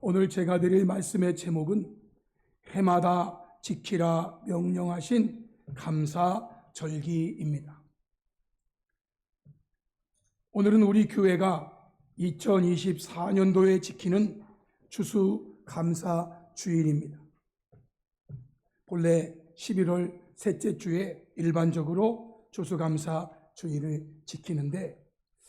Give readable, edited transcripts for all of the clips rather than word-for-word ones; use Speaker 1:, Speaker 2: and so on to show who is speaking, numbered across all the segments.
Speaker 1: 오늘 제가 드릴 말씀의 제목은 해마다 지키라 명령하신 감사절기입니다. 오늘은 우리 교회가 2024년도에 지키는 추수감사주일입니다. 본래 11월 셋째 주에 일반적으로 추수감사주일을 지키는데,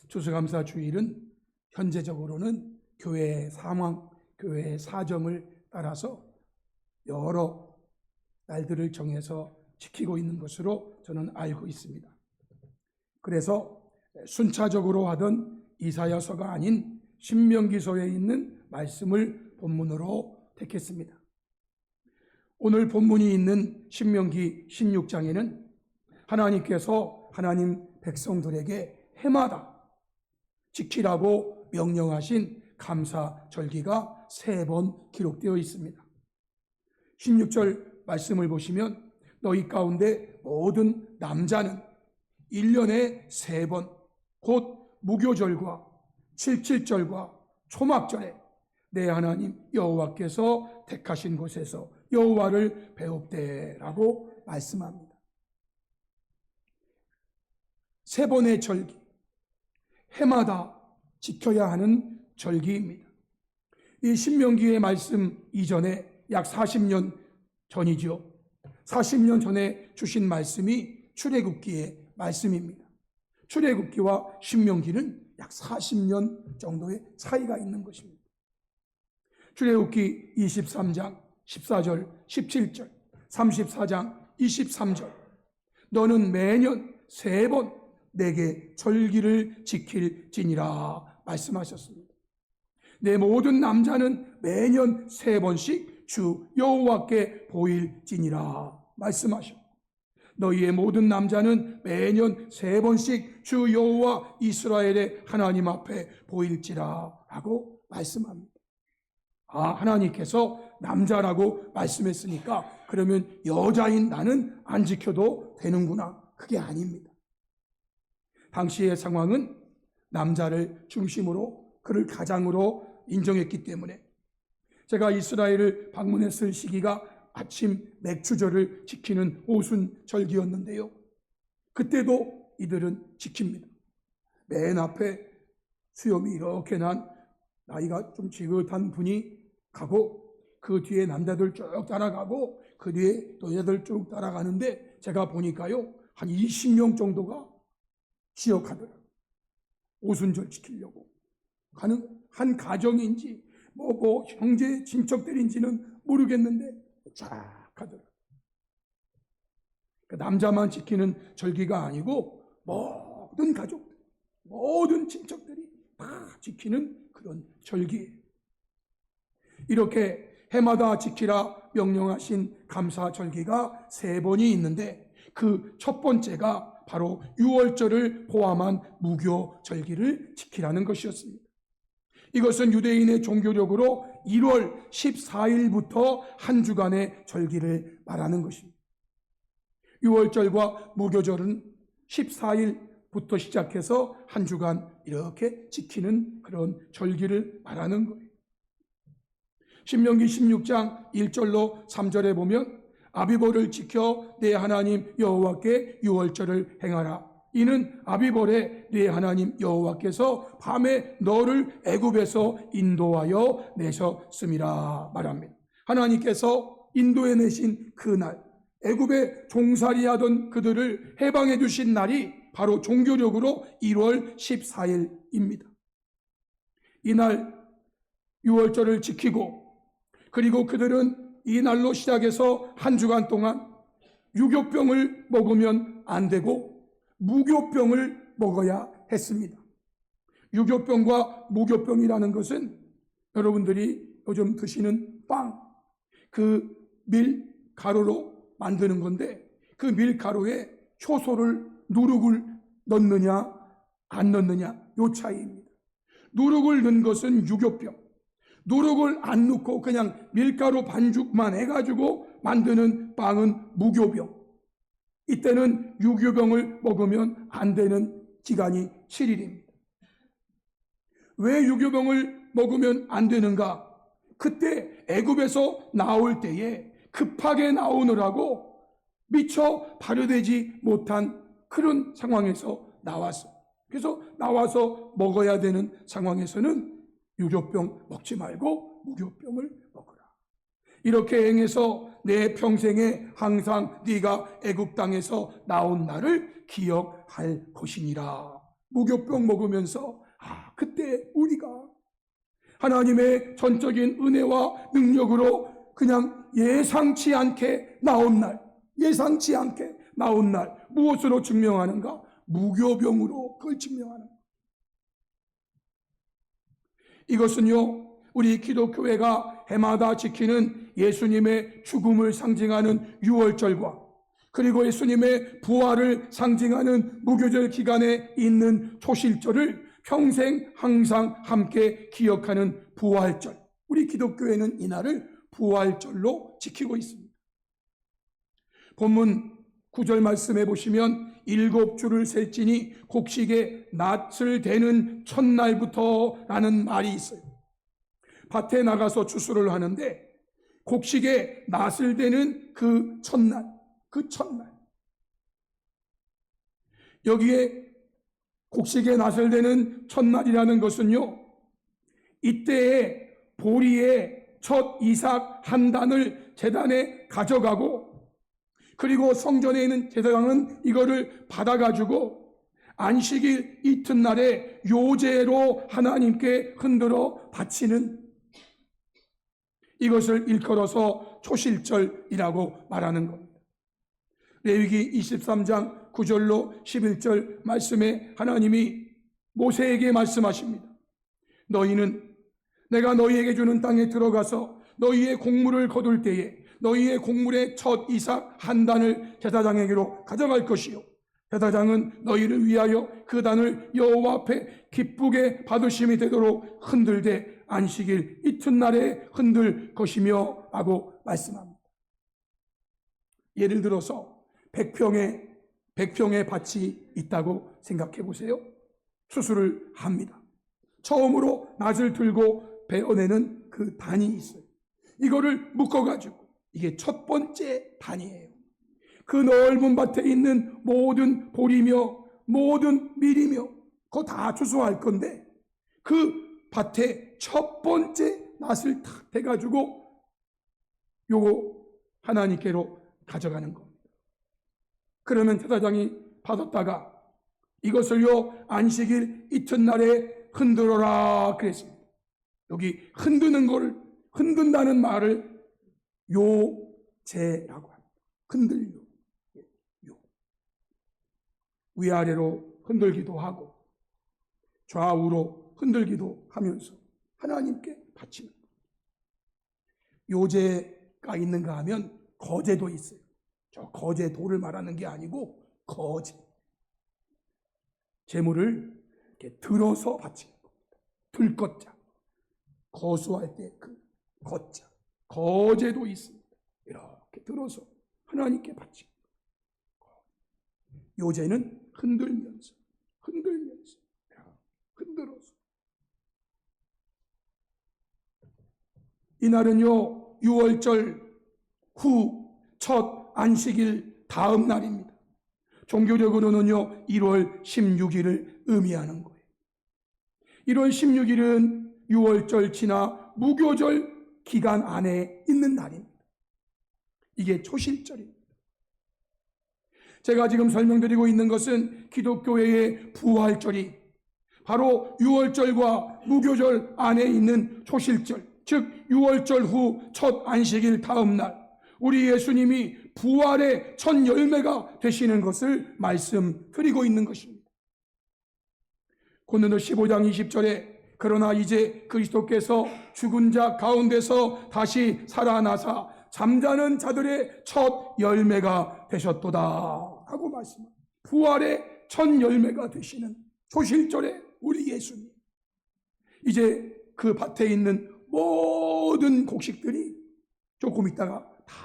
Speaker 1: 추수감사주일은 현재적으로는 교회의 상황, 교회의 사정을 따라서 여러 날들을 정해서 지키고 있는 것으로 저는 알고 있습니다. 그래서 순차적으로 하던 이사야서가 아닌 신명기서에 있는 말씀을 본문으로 택했습니다. 오늘 본문이 있는 신명기 16장에는 하나님께서 하나님 백성들에게 해마다 지키라고 명령하신 감사절기가 3번 기록되어 있습니다. 16절 말씀을 보시면 너희 가운데 모든 남자는 1년에 3번 곧 무교절과 칠칠절과 초막절에 내 하나님 여호와께서 택하신 곳에서 여호와를 배웁되라고 말씀합니다. 3번의 절기, 해마다 지켜야 하는 절기입니다. 이 신명기의 말씀 이전에 약 40년 전이죠. 40년 전에 주신 말씀이 출애굽기의 말씀입니다. 출애굽기와 신명기는 약 40년 정도의 차이가 있는 것입니다. 출애굽기 23장 14절 17절 34장 23절 너는 매년 3번 내게 절기를 지킬지니라 말씀하셨습니다. 내 모든 남자는 매년 3번씩 주 여호와께 보일지니라 말씀하셨고, 너희의 모든 남자는 매년 3번씩 주 여호와 이스라엘의 하나님 앞에 보일지라 라고 말씀합니다. 하나님께서 남자라고 말씀했으니까 그러면 여자인 나는 안 지켜도 되는구나. 그게 아닙니다. 당시의 상황은 남자를 중심으로, 그를 가장으로 인정했기 때문에, 제가 이스라엘을 방문했을 시기가 아침 맥추절을 지키는 오순절기였는데요, 그때도 이들은 지킵니다. 맨 앞에 수염이 이렇게 난 나이가 좀 지긋한 분이 가고, 그 뒤에 남자들 쭉 따라가고, 그 뒤에 또 여자들 쭉 따라가는데, 제가 보니까요 한 20명 정도가 지역하더라고요. 오순절 지키려고 가는 한 가정인지 뭐 형제 친척들인지는 모르겠는데 쫙 가더라고요. 남자만 지키는 절기가 아니고 모든 가족들, 모든 친척들이 다 지키는 그런 절기예요. 이렇게 해마다 지키라 명령하신 감사절기가 3번이 있는데, 그 첫 번째가 바로 유월절을 포함한 무교절기를 지키라는 것이었습니다. 이것은 유대인의 종교력으로 1월 14일부터 한 주간의 절기를 말하는 것입니다. 유월절과 무교절은 14일부터 시작해서 한 주간 이렇게 지키는 그런 절기를 말하는 거예요. 신명기 16장 1절로 3절에 보면 아비벌을 지켜 내 하나님 여호와께 유월절을 행하라. 이는 아비벌에 네 하나님 여호와께서 밤에 너를 애굽에서 인도하여 내셨음이라 말합니다. 하나님께서 인도해 내신 그날, 애굽에 종살이하던 그들을 해방해 주신 날이 바로 종교력으로 1월 14일입니다. 이날 유월절을 지키고, 그리고 그들은 이 날로 시작해서 한 주간 동안 유교병을 먹으면 안 되고 무교병을 먹어야 했습니다. 유교병과 무교병이라는 것은 여러분들이 요즘 드시는 빵, 그 밀가루로 만드는 건데, 그 밀가루에 효소를, 누룩을 넣느냐 안 넣느냐, 요 차이입니다. 누룩을 넣은 것은 유교병, 누룩을 안 넣고 그냥 밀가루 반죽만 해가지고 만드는 빵은 무교병. 이때는 유교병을 먹으면 안 되는 기간이 7일입니다. 왜 유교병을 먹으면 안 되는가? 그때 애굽에서 나올 때에 급하게 나오느라고 미처 발효되지 못한 그런 상황에서 나왔어요. 그래서 나와서 먹어야 되는 상황에서는 유교병 먹지 말고 무교병을 먹어라. 이렇게 행해서 내 평생에 항상 네가 애굽 땅에서 나온 날을 기억할 것이니라. 무교병 먹으면서 그때 우리가 하나님의 전적인 은혜와 능력으로 그냥 예상치 않게 나온 날, 무엇으로 증명하는가? 무교병으로 그걸 증명하는 거예요. 이것은요, 우리 기독교회가 해마다 지키는 예수님의 죽음을 상징하는 유월절과 그리고 예수님의 부활을 상징하는 무교절 기간에 있는 초실절을 평생 항상 함께 기억하는 부활절. 우리 기독교회는 이날을 부활절로 지키고 있습니다. 본문 9절 말씀해 보시면 7주를 셀지니 곡식에 낫을 대는 첫날부터 라는 말이 있어요. 밭에 나가서 추수를 하는데 곡식에 낫을 대는 그 첫날. 여기에 곡식에 낫을 대는 첫날이라는 것은요, 이때에 보리의 첫 이삭 한 단을 제단에 가져가고, 그리고 성전에 있는 제사장은 이거를 받아가지고 안식일 이튿날에 요제로 하나님께 흔들어 바치는, 이것을 일컬어서 초실절이라고 말하는 겁니다. 레위기 23장 9절로 11절 말씀에 하나님이 모세에게 말씀하십니다. 너희는 내가 너희에게 주는 땅에 들어가서 너희의 곡물을 거둘 때에 너희의 곡물의 첫 이삭 한 단을 제사장에게로 가져갈 것이요, 제사장은 너희를 위하여 그 단을 여호와 앞에 기쁘게 받으심이 되도록 흔들되 안식일 이튿날에 흔들 것이며 라고 말씀합니다. 예를 들어서 100평의 밭이 있다고 생각해 보세요. 추수를 합니다. 처음으로 낫을 들고 베어내는 그 단이 있어요. 이거를 묶어가지고, 이게 첫 번째 단이에요. 그 넓은 밭에 있는 모든 보리며 모든 밀이며 그거 다 추수할 건데, 그 밭에 첫 번째 낫을 탁 대가지고 요거 하나님께로 가져가는 겁니다. 그러면 제사장이 받았다가 이것을요 안식일 이튿날에 흔들어라 그랬습니다. 여기 흔든다는 말을 요제라고 합니다. 흔들요. 위아래로 흔들기도 하고 좌우로 흔들기도 하면서 하나님께 바치는 거예요. 요제가 있는가 하면 거제도 있어요. 저 거제 돌을 말하는 게 아니고 거제. 재물을 이렇게 들어서 바치는 겁니다. 들것자. 거수할 때 그 걷자. 거제도 있습니다. 이렇게 들어서 하나님께 바치는 거예요. 요제는 흔들면서 흔들어서. 이날은요 6월절 후 첫 안식일 다음 날입니다. 종교적으로는요 1월 16일을 의미하는 거예요. 1월 16일은 6월절 지나 무교절 기간 안에 있는 날입니다. 이게 초실절입니다. 제가 지금 설명드리고 있는 것은 기독교회의 부활절이 바로 6월절과 무교절 안에 있는 초실절, 즉 6월절 후 첫 안식일 다음 날 우리 예수님이 부활의 첫 열매가 되시는 것을 말씀드리고 있는 것입니다. 고린도 15장 20절에 그러나 이제 그리스도께서 죽은 자 가운데서 다시 살아나사 잠자는 자들의 첫 열매가 되셨도다 하고 말씀합니다. 부활의 첫 열매가 되시는 초실절에 우리 예수님, 이제 그 밭에 있는 모든 곡식들이 조금 있다가 다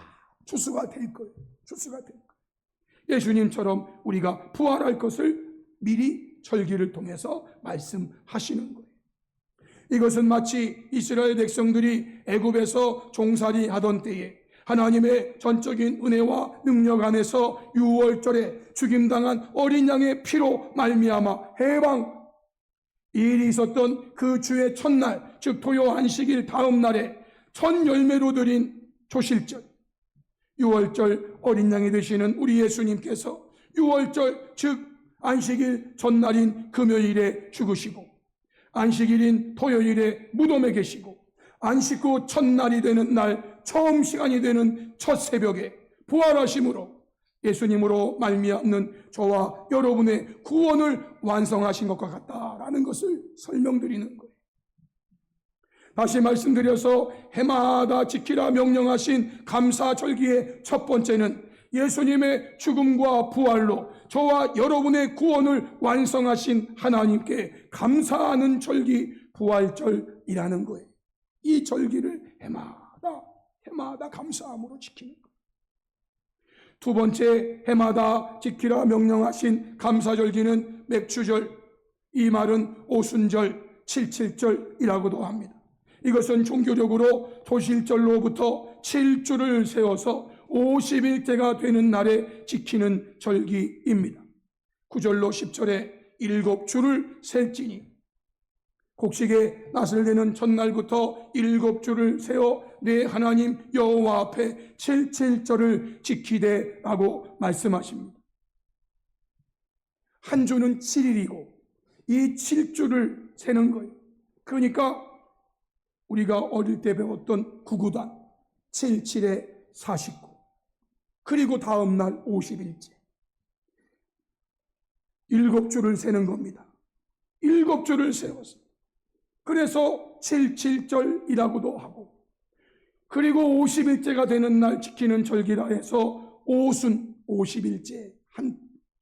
Speaker 1: 추수가 될 거예요. 예수님처럼 우리가 부활할 것을 미리 절기를 통해서 말씀하시는 거예요. 이것은 마치 이스라엘 백성들이 애굽에서 종살이 하던 때에 하나님의 전적인 은혜와 능력 안에서 유월절에 죽임당한 어린 양의 피로 말미암아 해방, 이 일이 있었던 그 주의 첫날, 즉 토요 안식일 다음 날에 첫 열매로 드린 조실절, 유월절 어린 양이 되시는 우리 예수님께서 유월절 즉 안식일 전날인 금요일에 죽으시고 안식일인 토요일에 무덤에 계시고 안식 후 첫날이 되는 날 처음 시간이 되는 첫 새벽에 부활하심으로 예수님으로 말미암는 저와 여러분의 구원을 완성하신 것과 같다라는 것을 설명드리는 거예요. 다시 말씀드려서 해마다 지키라 명령하신 감사절기의 첫 번째는 예수님의 죽음과 부활로 저와 여러분의 구원을 완성하신 하나님께 감사하는 절기 부활절이라는 거예요. 이 절기를 해마다 감사함으로 지키는 거예요. 두 번째, 해마다 지키라 명령하신 감사절기는 맥추절, 이 말은 오순절, 칠칠절이라고도 합니다. 이것은 종교적으로 도실절로부터 7주를 세워서 50일째가 되는 날에 지키는 절기입니다. 9절로 10절에 7주를 셀지니 곡식의 낫을 내는 첫날부터 7주를 세워 내 하나님 여호와 앞에 77절을 지키되라고 말씀하십니다. 한 주는 7일이고 이 7주를 세는 거예요. 그러니까 우리가 어릴 때 배웠던 구구단 77에 49 그리고 다음 날 50일째 7주를 세는 겁니다. 7주를 세워서 그래서 77절이라고도 하고 그리고 50일째가 되는 날 지키는 절기라 해서 오순 50일째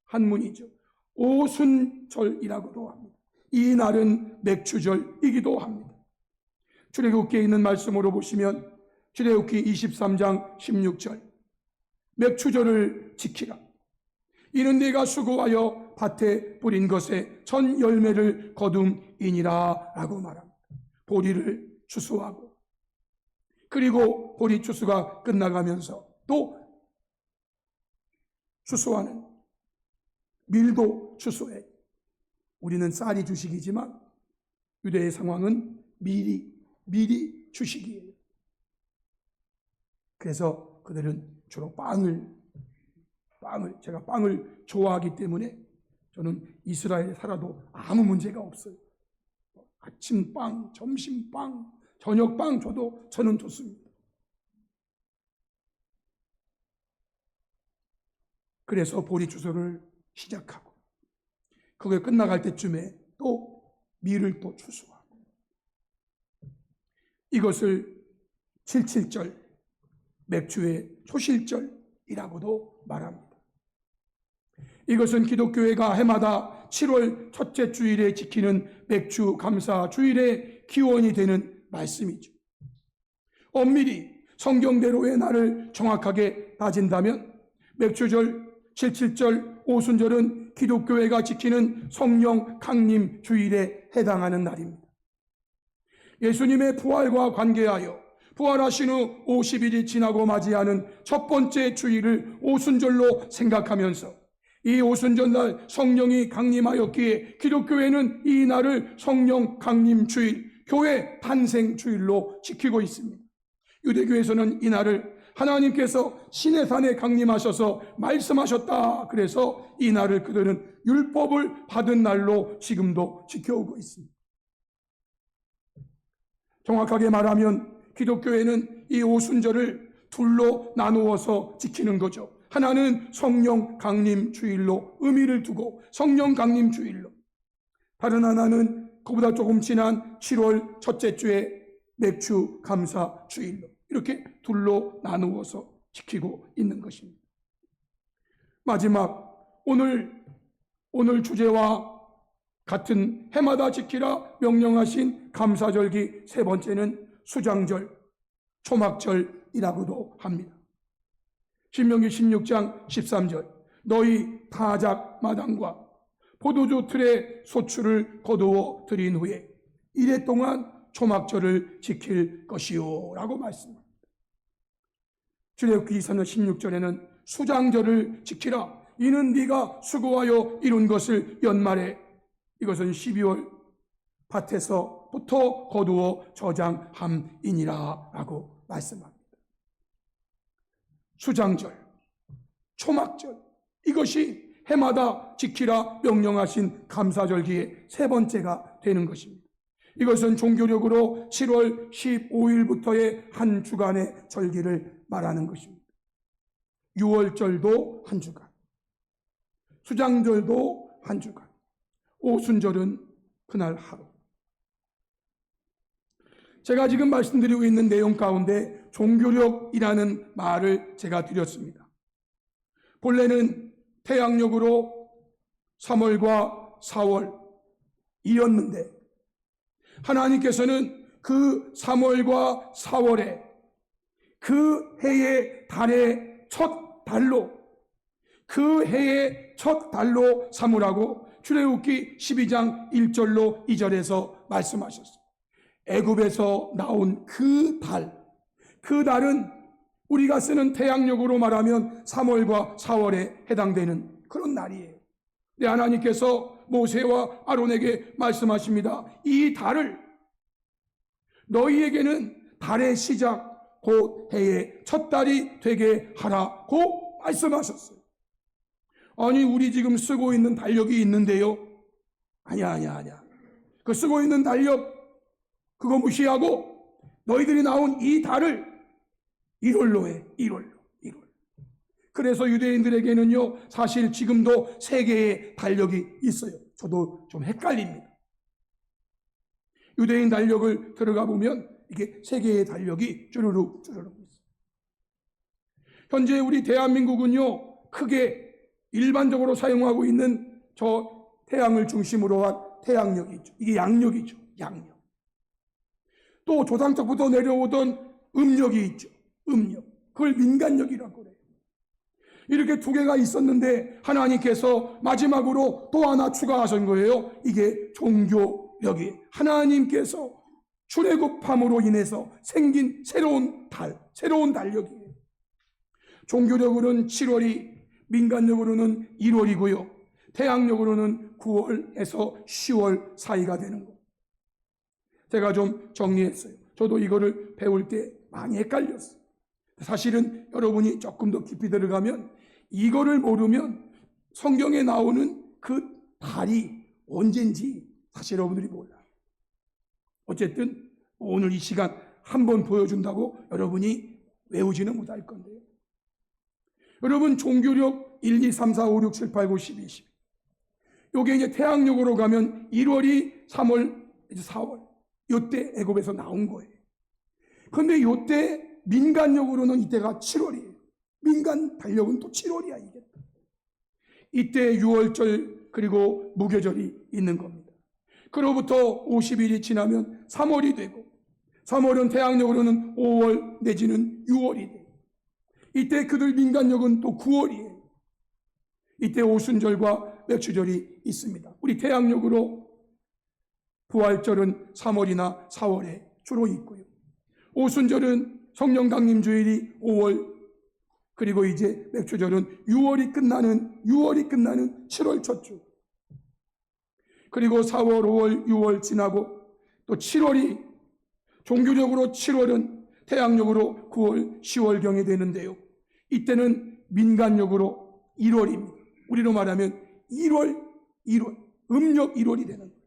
Speaker 1: 한문이죠. 오순절이라고도 합니다. 이 날은 맥추절이기도 합니다. 출애굽기에 있는 말씀으로 보시면 출애굽기 23장 16절 맥추절을 지키라. 이는 네가 수고하여 밭에 뿌린 것에 첫 열매를 거둠이니라 라고 말합니다. 보리를 추수하고 그리고 보리 추수가 끝나가면서 또 추수하는 밀도 추수해. 우리는 쌀이 주식이지만 유대의 상황은 밀이 주식이에요. 그래서 그들은 주로 제가 빵을 좋아하기 때문에 저는 이스라엘에 살아도 아무 문제가 없어요. 아침빵, 점심빵, 저녁빵 줘도 저는 좋습니다. 그래서 보리 추수를 시작하고 그게 끝나갈 때쯤에 또 밀을 또 추수하고 이것을 77절, 맥추의 초실절이라고도 말합니다. 이것은 기독교회가 해마다 7월 첫째 주일에 지키는 맥추 감사 주일의 기원이 되는 말씀이죠. 엄밀히 성경대로의 날을 정확하게 따진다면 맥추절, 77절, 오순절은 기독교회가 지키는 성령 강림 주일에 해당하는 날입니다. 예수님의 부활과 관계하여 부활하신 후 50일이 지나고 맞이하는 첫 번째 주일을 오순절로 생각하면서 이 오순절날 성령이 강림하였기에 기독교회는 이 날을 성령 강림 주일, 교회 탄생 주일로 지키고 있습니다. 유대교에서는 이 날을 하나님께서 시내산에 강림하셔서 말씀하셨다. 그래서 이 날을 그들은 율법을 받은 날로 지금도 지켜오고 있습니다. 정확하게 말하면 기독교회는 이 오순절을 둘로 나누어서 지키는 거죠. 하나는 성령 강림 주일로 의미를 두고 성령 강림 주일로, 다른 하나는 그보다 조금 지난 7월 첫째 주에 맥추 감사 주일로, 이렇게 둘로 나누어서 지키고 있는 것입니다. 마지막 오늘 주제와 같은 해마다 지키라 명령하신 감사절기 세 번째는 수장절, 초막절이라고도 합니다. 신명기 16장 13절 너희 타작 마당과 포도주 틀에 소출을 거두어 드린 후에 이래 동안 초막절을 지킬 것이요 라고 말씀합니다. 출애굽기서는 16절에는 수장절을 지키라. 이는 네가 수고하여 이룬 것을 연말에, 이것은 12월 밭에서부터 거두어 저장함이니라 라고 말씀합니다. 수장절, 초막절, 이것이 해마다 지키라 명령하신 감사절기의 세 번째가 되는 것입니다. 이것은 종교력으로 7월 15일부터의 한 주간의 절기를 말하는 것입니다. 6월절도 한 주간, 수장절도 한 주간, 오순절은 그날 하루. 제가 지금 말씀드리고 있는 내용 가운데 종교력이라는 말을 제가 드렸습니다. 본래는 태양력으로 3월과 4월이었는데 하나님께서는 그 3월과 4월에 그 해의 달의 첫 달로, 그 해의 첫 달로 삼으라고 출애굽기 12장 1절로 2절에서 말씀하셨어요. 애굽에서 나온 그 달, 그 달은 우리가 쓰는 태양력으로 말하면 3월과 4월에 해당되는 그런 날이에요. 근데 하나님께서 모세와 아론에게 말씀하십니다. 이 달을 너희에게는 달의 시작, 곧 해의 첫 달이 되게 하라고 말씀하셨어요. 아니, 우리 지금 쓰고 있는 달력이 있는데요. 아니야. 그 쓰고 있는 달력 그거 무시하고 너희들이 나온 이 달을 1월로 해. 1월. 그래서 유대인들에게는요, 사실 지금도 세 개의 달력이 있어요. 저도 좀 헷갈립니다. 유대인 달력을 들어가 보면 이게 세 개의 달력이 쭈르륵 있어요. 현재 우리 대한민국은요, 크게 일반적으로 사용하고 있는 저 태양을 중심으로 한 태양력이 있죠. 이게 양력이죠. 양력. 또 조상적부터 내려오던 음력이 있죠. 음력. 그걸 민간력이라고 그래요. 이렇게 두 개가 있었는데 하나님께서 마지막으로 또 하나 추가하신 거예요. 이게 종교력이 하나님께서 출애굽함으로 인해서 생긴 새로운 달, 새로운 달력이에요. 종교력으로는 7월이, 민간력으로는 1월이고요. 태양력으로는 9월에서 10월 사이가 되는 거. 제가 좀 정리했어요. 저도 이거를 배울 때 많이 헷갈렸어요. 사실은 여러분이 조금 더 깊이 들어가면 이거를 모르면 성경에 나오는 그 달이 언젠지 사실 여러분들이 몰라요. 어쨌든 오늘 이 시간 한번 보여준다고 여러분이 외우지는 못할 건데요. 여러분, 종교력 1, 2, 3, 4, 5, 6, 7, 8, 9, 10, 20. 요게 이제 태양력으로 가면 1월이 3월, 이제 4월. 요때 애굽에서 나온 거예요. 그런데 요때 민간력으로는 이때가 7월이에요. 민간 달력은 또 7월이야, 이게. 이때 6월절 그리고 무교절이 있는 겁니다. 그로부터 50일이 지나면 3월이 되고, 3월은 태양력으로는 5월 내지는 6월이 돼요. 이때 그들 민간력은 또 9월이에요. 이때 오순절과 맥추절이 있습니다. 우리 태양력으로 부활절은 3월이나 4월에 주로 있고요. 오순절은 성령 강림 주일이 5월, 그리고 이제 맥추절은 6월이 끝나는 7월 첫 주. 그리고 4월, 5월, 6월 지나고 또 7월이, 종교적으로 7월은 태양력으로 9월, 10월경에 되는데요. 이때는 민간력으로 1월입니다. 우리로 말하면 1월, 음력 1월이 되는 거예요.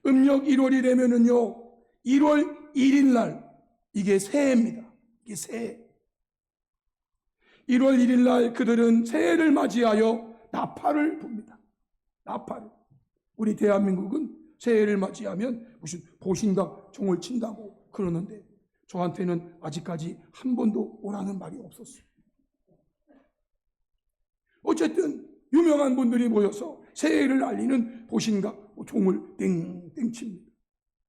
Speaker 1: 음력 1월이 되면은요, 1월 1일 날, 이게 새해입니다. 이게 새해. 1월 1일 날 그들은 새해를 맞이하여 나팔을 붑니다. 나팔을. 우리 대한민국은 새해를 맞이하면 무슨 보신각 종을 친다고 그러는데 저한테는 아직까지 한 번도 오라는 말이 없었어요. 어쨌든 유명한 분들이 모여서 새해를 알리는 보신각 종을 땡땡 칩니다.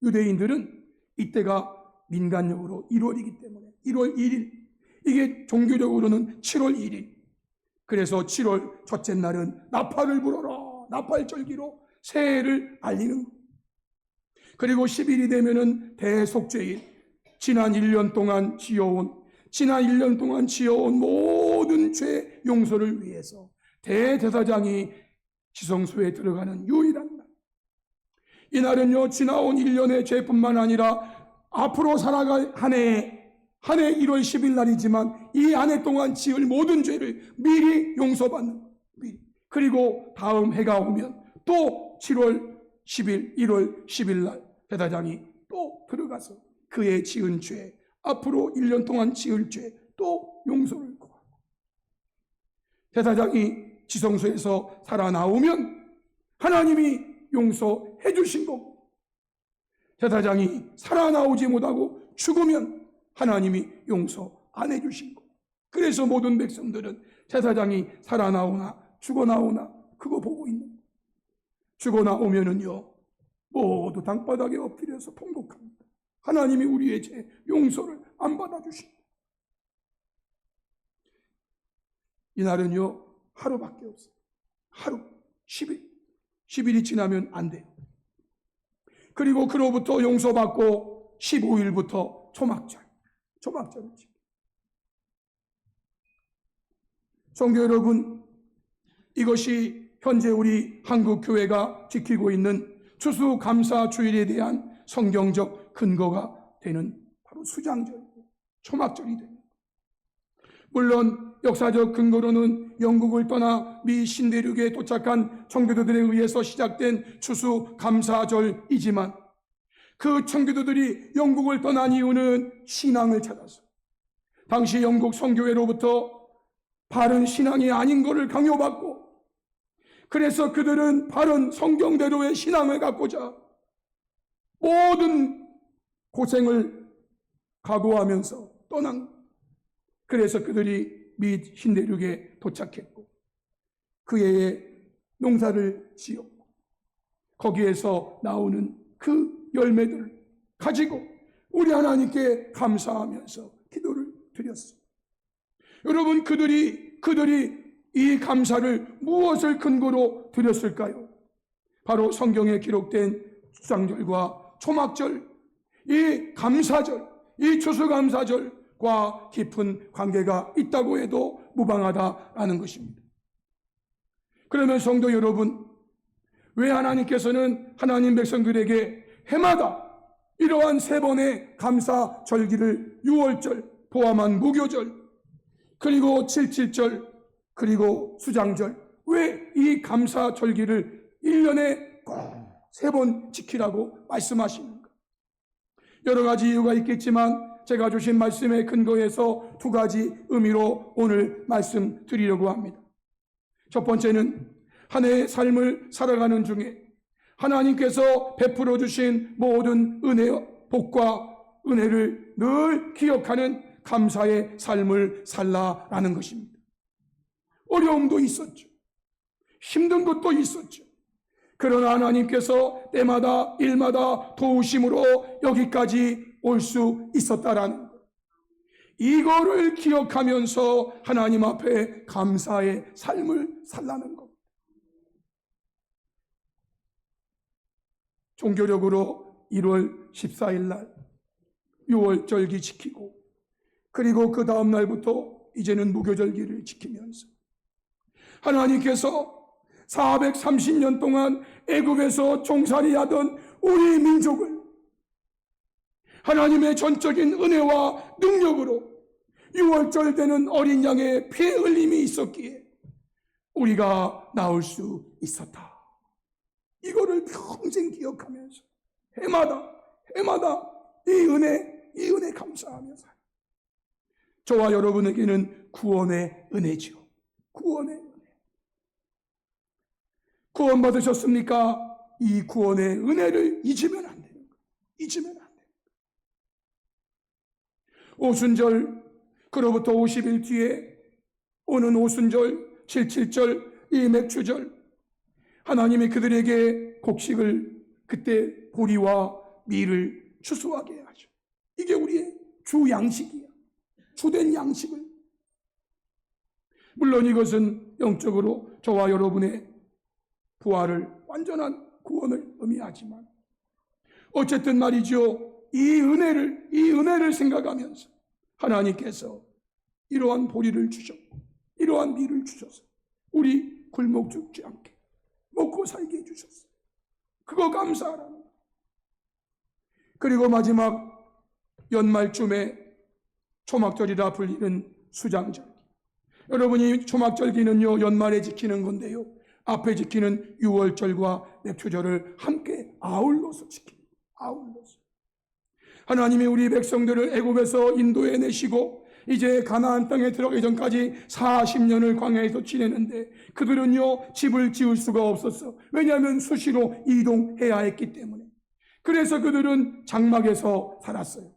Speaker 1: 유대인들은 이때가 민간력으로 1월이기 때문에 1월 1일, 이게 종교적으로는 7월 1일. 그래서 7월 첫째 날은 나팔을 불어라, 나팔절기로 새해를 알리는 거예요. 그리고 10일이 되면은 대속죄일, 지난 1년 동안 지어온 모든 죄 용서를 위해서 대제사장이 지성소에 들어가는 유일한 날. 이날은요, 지나온 1년의 죄뿐만 아니라 앞으로 살아갈 한 해 1월 10일 날이지만 이 한 해 동안 지을 모든 죄를 미리 용서받는 거예요. 그리고 다음 해가 오면 또 7월 10일, 1월 10일 날 제사장이 또 들어가서 그의 지은 죄, 앞으로 1년 동안 지을 죄 또 용서를 구하고, 제사장이 지성소에서 살아나오면 하나님이 용서해 주신 겁니다. 제사장이 살아나오지 못하고 죽으면 하나님이 용서 안 해 주신 겁니다. 그래서 모든 백성들은 제사장이 살아나오나 죽어나오나 그거 보고 있는 거예요. 죽어나오면은요, 모두 땅바닥에 엎드려서 통곡합니다. 하나님이 우리의 죄 용서를 안 받아주십니다. 이날은요, 하루밖에 없어요. 하루, 10일. 10일이 지나면 안 돼요. 그리고 그로부터 용서받고 15일부터 초막절이죠. 성도 여러분, 이것이 현재 우리 한국교회가 지키고 있는 추수감사주일에 대한 성경적 근거가 되는 바로 수장절이고 초막절이 됩니다. 물론 역사적 근거로는 영국을 떠나 미 신대륙에 도착한 청교도들에 의해서 시작된 추수감사절이지만 그 청교도들이 영국을 떠난 이유는 신앙을 찾아서, 당시 영국 선교회로부터 바른 신앙이 아닌 것을 강요받고, 그래서 그들은 바른 성경대로의 신앙을 갖고자 모든 고생을 각오하면서 떠난 거예요. 그래서 그들이 미 신대륙에 도착했고 그 해에 농사를 지었고 거기에서 나오는 그 열매들을 가지고 우리 하나님께 감사하면서 기도를 드렸어요. 여러분, 그들이 이 감사를 무엇을 근거로 드렸을까요? 바로 성경에 기록된 수장절과 초막절, 이 감사절, 이 추수감사절과 깊은 관계가 있다고 해도 무방하다라는 것입니다. 그러면 성도 여러분, 왜 하나님께서는 하나님 백성들에게 해마다 이러한 3번의 감사절기를 6월절 포함한 무교절, 그리고 77절, 그리고 수장절, 왜 이 감사절기를 1년에 꼭 3번 지키라고 말씀하시는가? 여러 가지 이유가 있겠지만 제가 주신 말씀의 근거에서 2가지 의미로 오늘 말씀드리려고 합니다. 첫 번째는 한 해의 삶을 살아가는 중에 하나님께서 베풀어 주신 모든 은혜와 복과 은혜를 늘 기억하는 감사의 삶을 살라라는 것입니다. 어려움도 있었죠. 힘든 것도 있었죠. 그러나 하나님께서 때마다 일마다 도우심으로 여기까지 올 수 있었다라는 것. 이거를 기억하면서 하나님 앞에 감사의 삶을 살라는 것. 종교적으로 1월 14일 날 6월절기 지키고, 그리고 그 다음 날부터 이제는 무교절기를 지키면서 하나님께서 430년 동안 애굽에서 종살이하던 우리 민족을 하나님의 전적인 은혜와 능력으로 6월절 되는 어린 양의 피 흘림이 있었기에 우리가 나올 수 있었다. 이거를 평생 기억하면서 해마다 이 은혜 감사하며 살아요. 저와 여러분에게는 구원의 은혜죠. 구원의 은혜. 구원 받으셨습니까? 이 구원의 은혜를 잊으면 안 되는 거예요. 잊으면 안 돼요. 오순절, 그로부터 50일 뒤에 오는 오순절, 77절, 이 맥주절, 하나님이 그들에게 곡식을, 그때 보리와 밀을 추수하게 하죠. 이게 우리의 주 양식이야. 주된 양식을. 물론 이것은 영적으로 저와 여러분의 부활을, 완전한 구원을 의미하지만 어쨌든 말이죠. 이 은혜를 생각하면서 하나님께서 이러한 보리를 주셨고 이러한 밀을 주셔서 우리 굶어 죽지 않게 먹고 살게 해주셨어요. 그거 감사하라는 거예요. 그리고 마지막 연말쯤에 초막절이라 불리는 수장절. 여러분이 초막절기는요 연말에 지키는 건데요, 앞에 지키는 유월절과 냅추절을 함께 아울러서 지킵니다. 아울러서 하나님이 우리 백성들을 애굽에서 인도해 내시고 이제 가나안 땅에 들어가기 전까지 40년을 광야에서 지내는데 그들은요 집을 지을 수가 없었어. 왜냐하면 수시로 이동해야 했기 때문에. 그래서 그들은 장막에서 살았어요.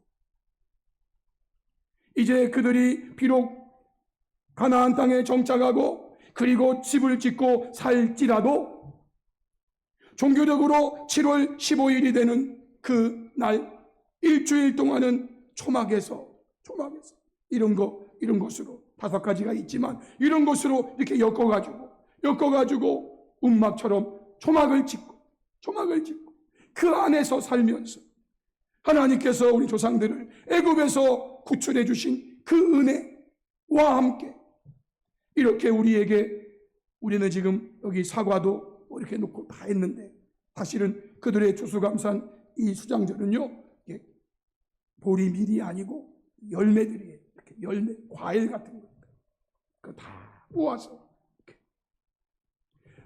Speaker 1: 이제 그들이 비록 가나안 땅에 정착하고 그리고 집을 짓고 살지라도 종교적으로 7월 15일이 되는 그 날 일주일 동안은 초막에서 이런 것으로 5가지가 있지만 이런 것으로 이렇게 엮어가지고 움막처럼 초막을 짓고 그 안에서 살면서 하나님께서 우리 조상들을 애굽에서 구출해 주신 그 은혜와 함께 이렇게 우리는 지금 여기 사과도 이렇게 놓고 다 했는데 사실은 그들의 추수감사한 이 수장절은요 보리 밀이 아니고 열매들이에요. 이렇게 열매, 과일 같은 거 그거 다 모아서 이렇게.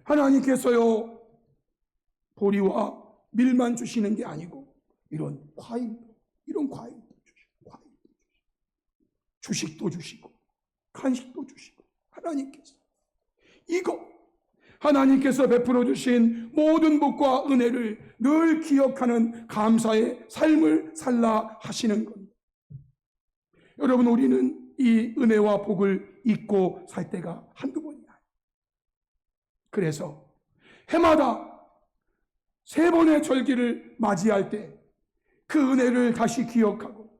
Speaker 1: 하나님께서요 보리와 밀만 주시는 게 아니고 이런 과일도 주시고 주식도 주시고 간식도 주시고 하나님께서 베풀어 주신 모든 복과 은혜를 늘 기억하는 감사의 삶을 살라 하시는 겁니다. 여러분, 우리는 이 은혜와 복을 잊고 살 때가 한두 번이 아니에요. 그래서 해마다 3번의 절기를 맞이할 때 그 은혜를 다시 기억하고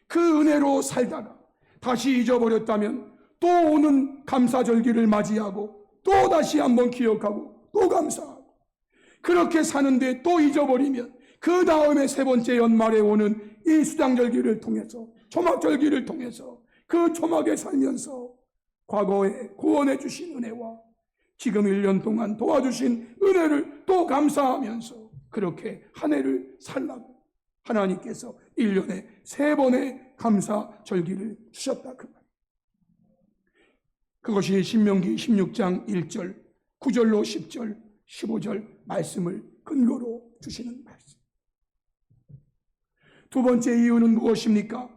Speaker 1: 그 은혜로 살다가 다시 잊어버렸다면 또 오는 감사절기를 맞이하고 또 다시 한번 기억하고 또 감사하고 그렇게 사는데 또 잊어버리면 그 다음에 3번째 연말에 오는 이 수장절기를 통해서 초막절기를 통해서 그 초막에 살면서 과거에 구원해 주신 은혜와 지금 1년 동안 도와주신 은혜를 또 감사하면서 그렇게 한 해를 살라고 하나님께서 1년에 3번의 감사절기를 주셨다 그 말. 그것이 신명기 16장 1절, 9절로 10절, 15절 말씀을 근거로 주시는 말씀. 두 번째 이유는 무엇입니까?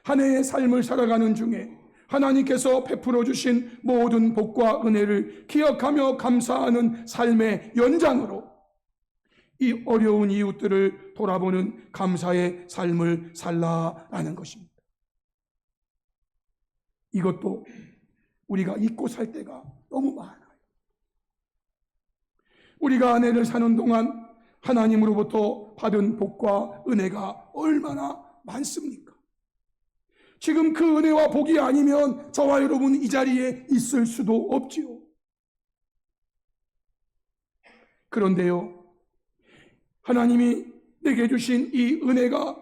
Speaker 1: 한 해의 삶을 살아가는 중에 하나님께서 베풀어 주신 모든 복과 은혜를 기억하며 감사하는 삶의 연장으로 이 어려운 이웃들을 돌아보는 감사의 삶을 살라라는 것입니다. 이것도 우리가 잊고 살 때가 너무 많아요. 우리가 한 해를 사는 동안 하나님으로부터 받은 복과 은혜가 얼마나 많습니까? 지금 그 은혜와 복이 아니면 저와 여러분 이 자리에 있을 수도 없지요. 그런데요, 하나님이 내게 주신 이 은혜가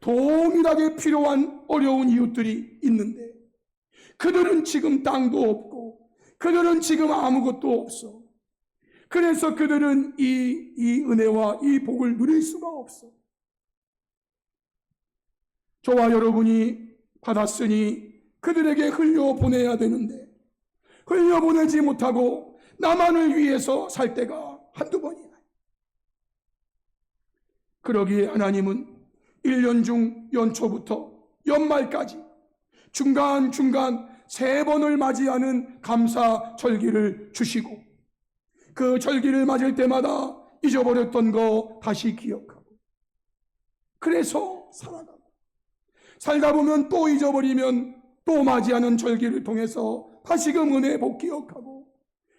Speaker 1: 동일하게 필요한 어려운 이웃들이 있는데 그들은 지금 땅도 없고 그들은 지금 아무것도 없어. 그래서 그들은 이 은혜와 이 복을 누릴 수가 없어. 저와 여러분이 받았으니 그들에게 흘려보내야 되는데 흘려보내지 못하고 나만을 위해서 살 때가 한두 번이야. 그러기에 하나님은 1년 중 연초부터 연말까지 중간중간 3번을 맞이하는 감사 절기를 주시고 그 절기를 맞을 때마다 잊어버렸던 거 다시 기억하고 그래서 살다 보면 또 잊어버리면 또 맞이하는 절기를 통해서 다시금 은혜 복 기억하고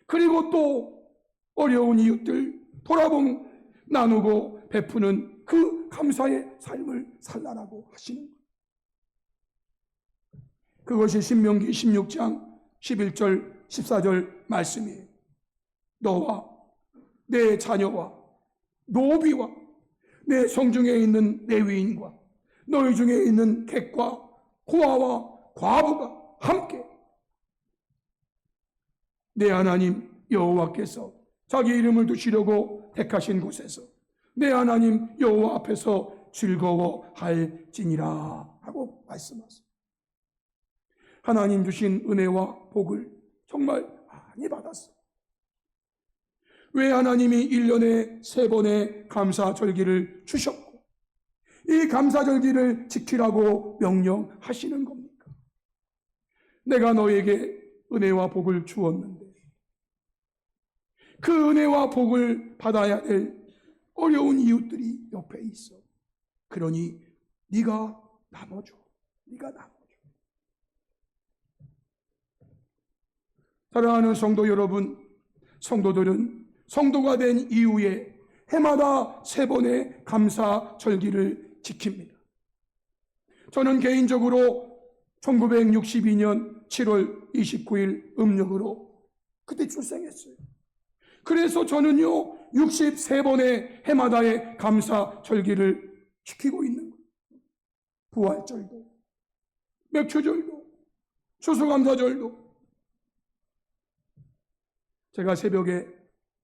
Speaker 1: 그리고 또 어려운 이웃들 돌아보고 나누고 베푸는 그 감사의 삶을 살라라고 하시는 거예요. 그것이 신명기 16장 11절 14절 말씀이에요. 너와 내 자녀와 노비와 내 성중에 있는 레위인과 너희 중에 있는 객과 고아와 과부가 함께 내 하나님 여호와께서 자기 이름을 두시려고 택하신 곳에서 내 하나님 여호와 앞에서 즐거워할지니라 하고 말씀하세요. 하나님 주신 은혜와 복을 정말 많이 받았어요. 왜 하나님이 1년에 3번의 감사절기를 주셨고 이 감사절기를 지키라고 명령하시는 겁니까? 내가 너에게 은혜와 복을 주었는데 그 은혜와 복을 받아야 될 어려운 이웃들이 옆에 있어. 그러니 네가 나눠줘. 네가 나눠줘. 사랑하는 성도 여러분, 성도들은 성도가 된 이후에 해마다 3번의 감사절기를 지킵니다. 저는 개인적으로 1962년 7월 29일 음력으로 그때 출생했어요. 그래서 저는요 63번의 해마다의 감사절기를 지키고 있는 거예요. 부활절도, 맥주절도, 추수감사절도. 제가 새벽에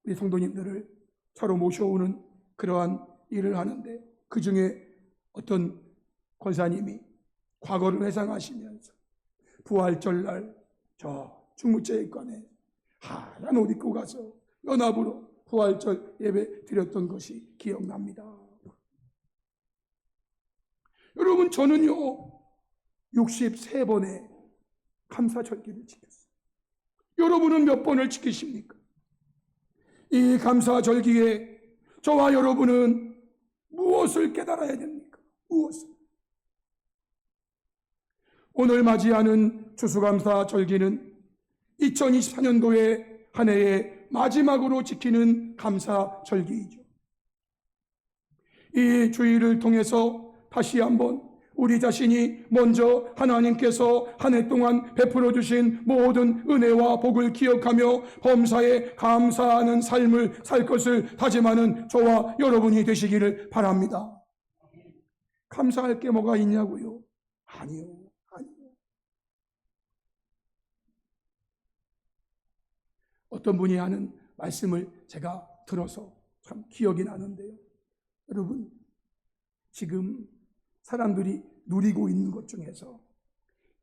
Speaker 1: 우리 성도님들을 차로 모셔오는 그러한 일을 하는데 그 중에 어떤 권사님이 과거를 회상하시면서 부활절날 저 중무제관에 하얀 옷 입고 가서 연합으로 부활절 예배 드렸던 것이 기억납니다. 여러분, 저는요 63번의 감사절기를 지켰어요. 여러분은 몇 번을 지키십니까? 이 감사절기에 저와 여러분은 무엇을 깨달아야 됩니까? 무엇을? 오늘 맞이하는 추수감사절기는 2024년도의 한 해의 마지막으로 지키는 감사절기이죠. 이 주일을 통해서 다시 한번 우리 자신이 먼저 하나님께서 한 해 동안 베풀어 주신 모든 은혜와 복을 기억하며 범사에 감사하는 삶을 살 것을 다짐하는 저와 여러분이 되시기를 바랍니다. 감사할 게 뭐가 있냐고요? 아니요. 어떤 분이 하는 말씀을 제가 들어서 참 기억이 나는데요. 여러분, 지금 사람들이 누리고 있는 것 중에서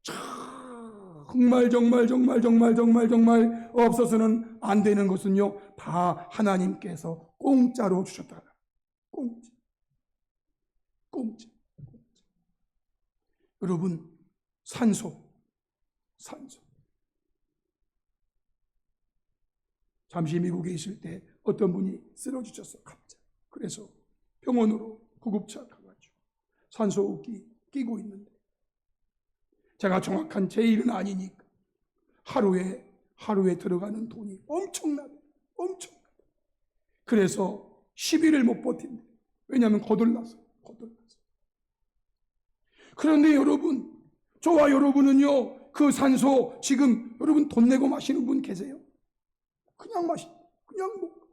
Speaker 1: 정말 없어서는 안 되는 것은요, 다 하나님께서 공짜로 주셨다. 공짜. 여러분, 산소. 잠시 미국에 있을 때 어떤 분이 쓰러지셨어, 갑자기. 그래서 병원으로 구급차 가가지고 산소호흡기 끼고 있는데, 제가 정확한 제 일은 아니니까 하루에 들어가는 돈이 엄청나다. 그래서 10일을 못 버틴대. 왜냐하면 거들나서. 그런데 여러분, 저와 여러분은요, 그 산소 지금 여러분 돈 내고 마시는 분 계세요? 그냥 먹고.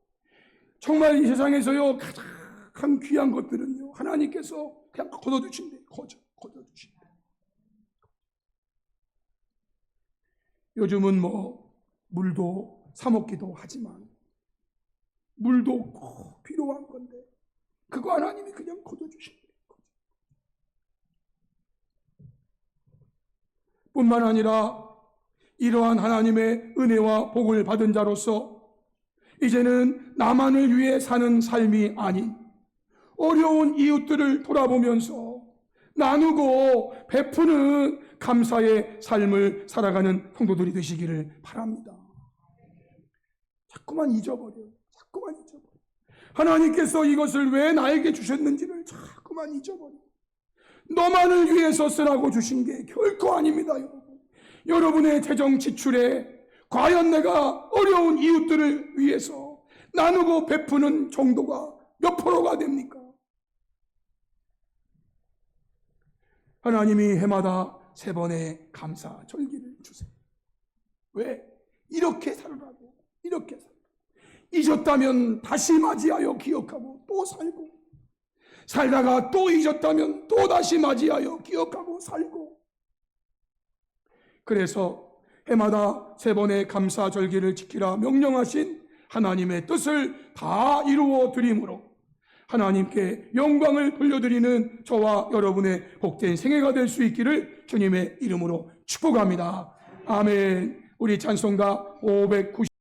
Speaker 1: 정말 이 세상에서요 가장 귀한 것들은요 하나님께서 그냥 걷어주신대. 걷어주신대. 요즘은 물도 사 먹기도 하지만 물도 꼭 필요한 건데 그거 하나님이 그냥 걷어주신대. 뿐만 아니라 이러한 하나님의 은혜와 복을 받은 자로서 이제는 나만을 위해 사는 삶이 아닌 어려운 이웃들을 돌아보면서 나누고 베푸는 감사의 삶을 살아가는 성도들이 되시기를 바랍니다. 자꾸만 잊어버려. 하나님께서 이것을 왜 나에게 주셨는지를 자꾸만 잊어버려. 너만을 위해서 쓰라고 주신 게 결코 아닙니다, 여러분. 여러분의 재정 지출에 과연 내가 어려운 이웃들을 위해서 나누고 베푸는 정도가 몇 프로가 됩니까? 하나님이 해마다 3번의 감사절기를 주세요. 왜? 이렇게 살라고. 잊었다면 다시 맞이하여 기억하고 또 살고, 살다가 또 잊었다면 또 다시 맞이하여 기억하고 살고, 그래서 해마다 3번의 감사절기를 지키라 명령하신 하나님의 뜻을 다 이루어 드림으로 하나님께 영광을 돌려드리는 저와 여러분의 복된 생애가 될 수 있기를 주님의 이름으로 축복합니다. 아멘. 우리 찬송가 590